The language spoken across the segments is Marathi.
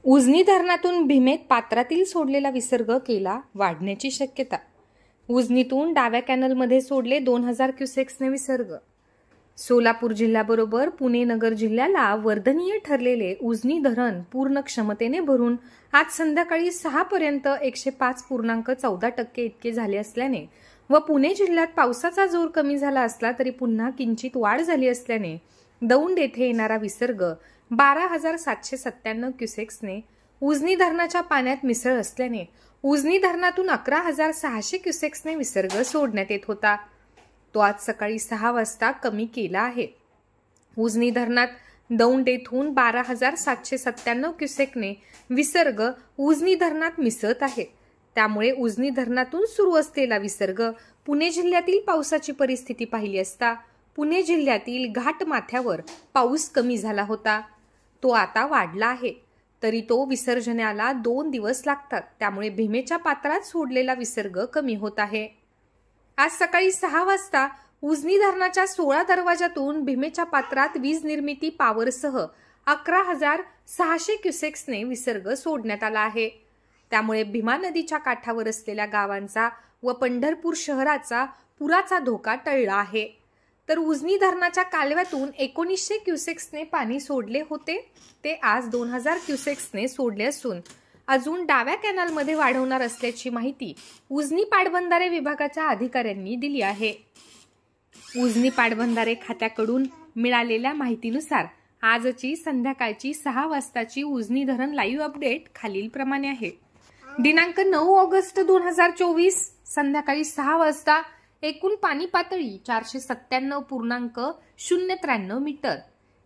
उजनी धरणातून भीमेत पात्रातील सोडलेला विसर्ग केला वाढण्याची शक्यता। उजनीतून डाव्या कॅनलमध्ये सोडले 2000 क्युसेक्सने विसर्ग। सोलापूर जिल्ह्याबरोबर पुणे नगर जिल्ह्याला वर्धनीय ठरलेले उजनी धरण पूर्ण क्षमतेने भरून आज संध्याकाळी 6 पर्यंत 105.14% इतके झाले असल्याने व पुणे जिल्ह्यात पावसाचा जोर कमी झाला असला तरी पुन्हा किंचित वाढ झाली असल्याने दौंड येथे येणारा विसर्ग 12,797 क्युसेक्सने उजनी धरणाच्या पाण्यात मिसळ असल्याने उजनी धरणातून 11,600 क्युसेक्सने विसर्ग सोडण्यात येत होता। तो आज सकाळी 6 वाजता कमी केला आहे। उजनी धरणात दौंड येथून 12,797 क्युसेकने विसर्ग उजनी धरणात मिसळत आहे। त्यामुळे उजनी धरणातून सुरू असलेला विसर्ग पुणे जिल्ह्यातील पावसाची परिस्थिती पाहिली असता पुणे जिल्ह्यातील घाट माथ्यावर पाऊस कमी झाला होता, तो आता वाढला आहे। तरी तो विसर्जनाला 2 दिवस लागतात, त्यामुळे भीमेच्या पात्रात सोडलेला विसर्ग कमी होत आहे। आज सकाळी 6 वाजता उजनी धरणाच्या 16 दरवाजातून भीमेच्या पात्रात वीज निर्मिती पॉवरसह 11,600 क्युसेक्सने विसर्ग सोडण्यात आला आहे। त्यामुळे भीमा नदीच्या काठावर असलेल्या गावांचा व पंढरपूर शहराचा पुराचा धोका टळला आहे। तर उजनी धरणाच्या कालव्यातून 1900 क्युसेक्सने पाणी सोडले होते, ते आज 2000 क्युसेक्सने सोडले असून अजून डाव्या कॅनलमध्ये वाढवणार असल्याची माहिती उजनी पाटबंधारे विभागाच्या अधिकाऱ्यांनी दिली आहे। उजनी पाटबंधारे खात्याकडून मिळालेल्या माहितीनुसार आजची संध्याकाळची 6 वाजताची उजनी धरण लाईव्ह अपडेट खालीलप्रमाणे आहे। दिनांक 9 ऑगस्ट 2024 संध्याकाळी 6 वाजता एकूण पाणी पातळी 497.093 मीटर,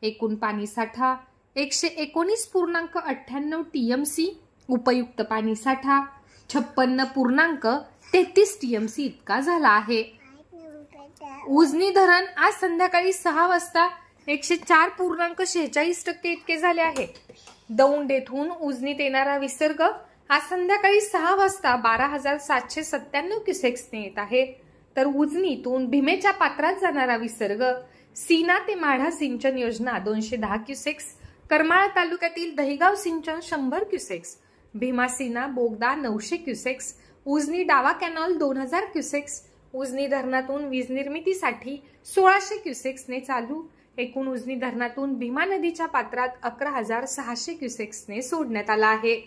एकूण पाणी साठा 119.98 टीएमसी, उपयुक्त पाणी साठा 56.33 टीएमसी इतका झाला आहे। उजनी धरण आज संध्याकाळी 6 वाजता 104.46% इतके झाले आहे। दौंड येथून उजनीत येणारा विसर्ग आज संध्याकाळी 6 वाजता 12,797 क्युसेक्सने येत आहे। तर उजनीतून भीमेच्या पात्रात जाणारा विसर्ग सीना ते माढा सिंचन योजना 210 क्युसेक्स, करमाळा तालुक्यातील दहिगाव सिंचन 100 क्युसेक्स, भीमा सीना बोगदा 900 क्युसेक्स, उजनी डावा कॅनॉल 2000 क्युसेक्स, उजनी धरणातून वीज निर्मितीसाठी 1600 क्युसेक्सने चालू, एकूण उजनी धरणातून भीमा नदीच्या पात्रात 11,600 क्युसेक्सने सोडण्यात आला आहे।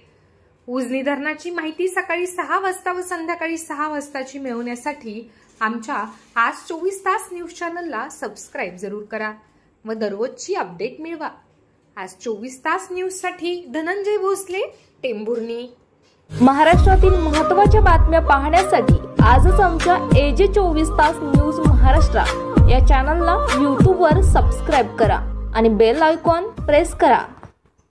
उजनी धरणाची माहिती सकाळी 6 वाजता व संध्याकाळी 6 वाजताची मिळवण्यासाठी आमच्या आज 24 तास न्यूज चॅनलला सबस्क्राइब जरूर करा व दररोजची अपडेट मिळवा। आज 24 तास न्यूज साठी धनंजय भोसले, टेंभुर्णी। महाराष्ट्रातील महत्त्वाच्या बातम्या पाहण्यासाठी आजच आमच्या AJ 24 तास न्यूज महाराष्ट्र या चॅनलला YouTube वर सबस्क्राइब करा आणि बेल आयकॉन प्रेस करा।